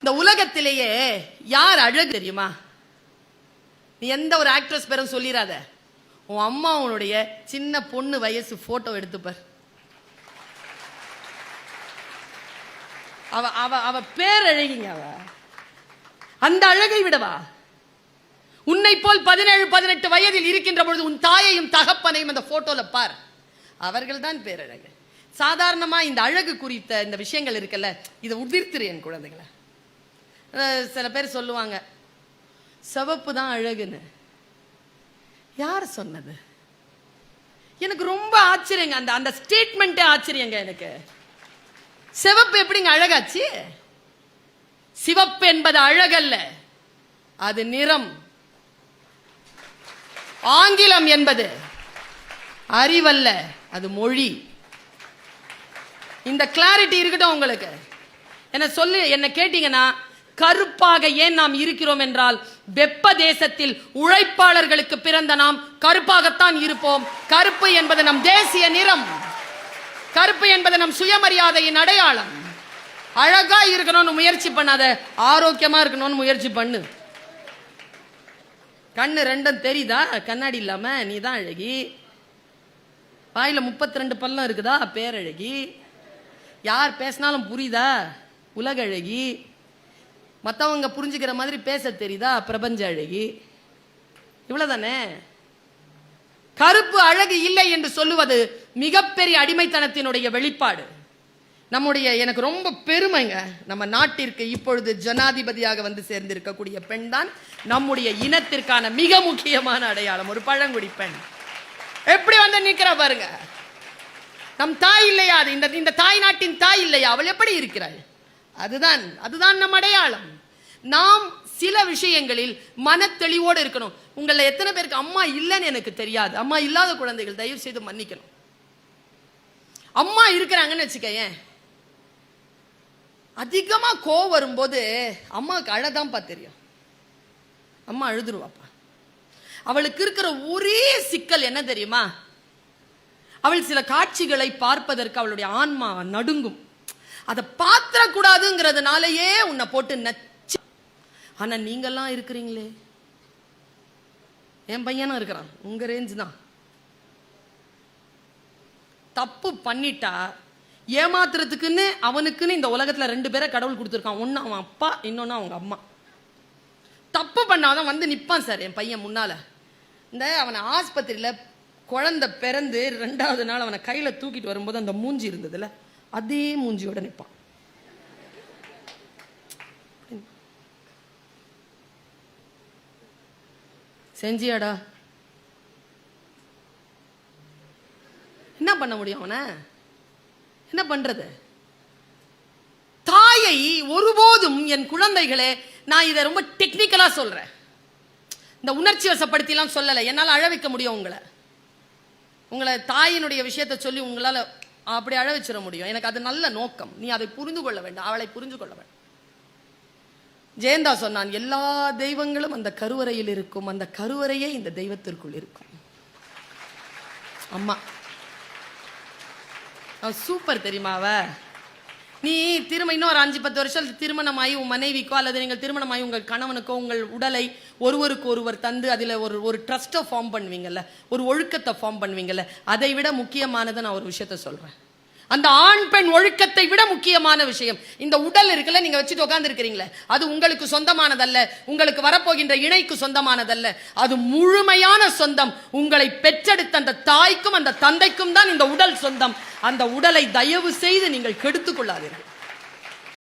இந்த உலகத்திலேயே யார் அழகு தெரியுமா? நீ எந்த ஒரு ஆக்ட்ரஸ் பேரும் சொல்லிராத. உன் அம்மா உன்னுடைய சின்ன பொண்ணு வயசு போட்டோ எடுத்துப்பார். அவ அவ அவ பேர் அழகிங்க. அவ அந்த அழகை விடவா? உன்னை போல் 17-18 வயதில் இருக்கின்ற பொழுது உன் தாயையும் தகப்பனையும் அந்த போட்டோல பார். அவர்கள் தான் பேரழகு. சாதாரணமா இந்த அழகு குறித்த இந்த விஷயங்கள் இருக்குல்ல, இதை உதிர்த்துரு என் குழந்தைகளை. சில பேர் சொல்லுவாங்க சிவப்பு தான் அழகுன்னு. யார் சொன்னது? எனக்கு ரொம்ப ஆச்சரியங்க. அந்த அந்த ஸ்டேட்மெண்டே ஆச்சரியங்க எனக்கு. சிவப்பு எப்படிங்க அழகாச்சு? சிவப்பு என்பது அழகல்ல, அது நிறம். ஆங்கிலம் என்பது அறிவல்ல, அது மொழி. இந்த கிளாரிட்டி இருக்கட்டும் உங்களுக்கு. என்ன கேட்டீங்கன்னா, கருப்பாக ஏன் நாம் இருக்கிறோம் என்றால், வெப்ப தேசத்தில் உழைப்பாளர்களுக்கு பிறந்த நாம் கருப்பாகத்தான் இருப்போம். கருப்பு என்பது நம் தேசிய நிறம். கருப்பு என்பது நம் சுயமரியாதையின் அடையாளம். அழகா இருக்கணும்னு முயற்சி பண்ணாத, ஆரோக்கியமா இருக்கணும்னு முயற்சி பண்ணு. கண்ணு ரெண்டும் தெரியுதா? கண்ணாடி இல்லாம நீ தான் அழகி. வாயில 32 பல்லம் இருக்குதா? பேரழகி. யார் பேசினாலும் புரியுதா? உலக அழகி. மற்றவங்க புரிஞ்சுக்கிற மாதிரி பேச தெரியுதா? பிரபஞ்ச அழகி. இவ்வளவுதானே. கருப்பு அழகு இல்லை என்று சொல்லுவது மிகப்பெரிய அடிமைத்தனத்தினுடைய வெளிப்பாடு. எனக்கு ரொம்ப பெருமைங்க, நம்ம நாட்டிற்கு இப்பொழுது ஜனாதிபதியாக வந்து சேர்ந்திருக்கக்கூடிய பெண் தான் நம்முடைய இனத்திற்கான மிக முக்கியமான அடையாளம். ஒரு பழங்குடி பெண் எப்படி வந்து நிற்கிறா பாருங்க. நம் தாய் இல்லையா? அது இந்த தாய் நாட்டின் தாய் இல்லையா? அவள் எப்படி இருக்கிறாள்? அதுதான் நம் அடையாளம். நாம் சில விஷயங்களில் மன தெளிவோடு இருக்கணும். உங்களை எத்தனை பேருக்கு அம்மா இல்லைன்னு எனக்கு தெரியாது? அம்மா இல்லாத குழந்தைகள் தயவு செய்து மன்னிக்கணும். அம்மா இருக்கிறாங்கன்னு வச்சுக்கேன், அதிகமா கோவம் வரும்போது அம்மாவுக்கு அழதான்ப்பா தெரியும். அம்மா அழுதுருவாப்பா. அவளுக்கு இருக்கிற ஒரே சிக்கல் என்ன தெரியுமா? அவள் சில காட்சிகளை பார்ப்பதற்கு அவளுடைய ஆன்மா நடுங்கும். அதை பாத்திரக்கூடாதுங்கிறதுனாலயே உன்னை போட்டு நச்சு. ஆனா நீங்கெல்லாம் இருக்கிறீங்களே, என் பையனும் இருக்கிறான், உங்க ரேஞ்சு தான். தப்பு பண்ணிட்டா ஏமாத்துறதுக்குன்னு அவனுக்குன்னு இந்த உலகத்துல 2 பேரை கடவுள் கொடுத்துருக்கான். ஒன்னு அவன் அப்பா, இன்னொன்னு அவங்க அம்மா. தப்பு பண்ணாதான் வந்து நிப்பான் சார் என் பையன் முன்னால. அவனை ஆஸ்பத்திரியில குழந்தை பிறந்து 2வது நாள் அவனை கையில தூக்கிட்டு வரும்போது அந்த மூஞ்சி இருந்ததுல, அதே மூஞ்சியோட நிற்பான். செஞ்சியாடா? என்ன பண்ண முடியும்? அவனை என்ன பண்றது? தாயை ஒருபோதும் என் குழந்தைகளே, நான் இதை ரொம்ப டெக்னிக்கலா சொல்றேன், இந்த உணர்ச்சி வசப்படுத்தி எல்லாம் சொல்லலை. என்னால் அழ வைக்க முடியும் உங்களை தாயினுடைய விஷயத்தை சொல்லி உங்களால அப்படி அழ வச்சிட முடியும். எனக்கு அது நல்ல நோக்கம். நீ அதை புரிந்து கொள்ள வேண்டும், அவளை புரிந்து கொள்ள வேண்டும். ஜெயந்தா சொன்னான், எல்லா தெய்வங்களும் அந்த கருவறையில் இருக்கும், அந்த கருவறையே இந்த தெய்வத்திற்குள் இருக்கும். அம்மா சூப்பர் தெரியுமா? நீ இன்னும் ஒரு 5-10 வருஷம் திருமணமாயி உன் மனைவிக்கோ அல்லது நீங்கள் திருமணமாயி உங்கள் கணவனுக்கோ உங்கள் உடலை ஒருவருக்கு ஒருவர் தந்து அதில் ஒரு ட்ரஸ்ட்டை ஃபார்ம் பண்ணுவீங்கல்ல, ஒரு ஒழுக்கத்தை ஃபார்ம் பண்ணுவீங்கல்ல, அதை விட முக்கியமானதை நான் ஒரு விஷயத்த சொல்றேன். அந்த ஆண் பெண் ஒழுக்கத்தை விட முக்கியமான விஷயம் இந்த உடல் இருக்குல்ல, நீங்க வச்சுட்டு உட்கார்ந்து இருக்கிறீங்களே, அது உங்களுக்கு சொந்தமானதல்ல, உங்களுக்கு வரப்போகின்ற இணைக்கு சொந்தமானதல்ல, அது முழுமையான சொந்தம். உங்களை பெற்றெடுத்த அந்த தாய்க்கும் அந்த தந்தைக்கும் தான் இந்த உடல் சொந்தம். அந்த உடலை தயவு செய்து நீங்கள் கெடுத்துக் கொள்ளாதீர்கள்.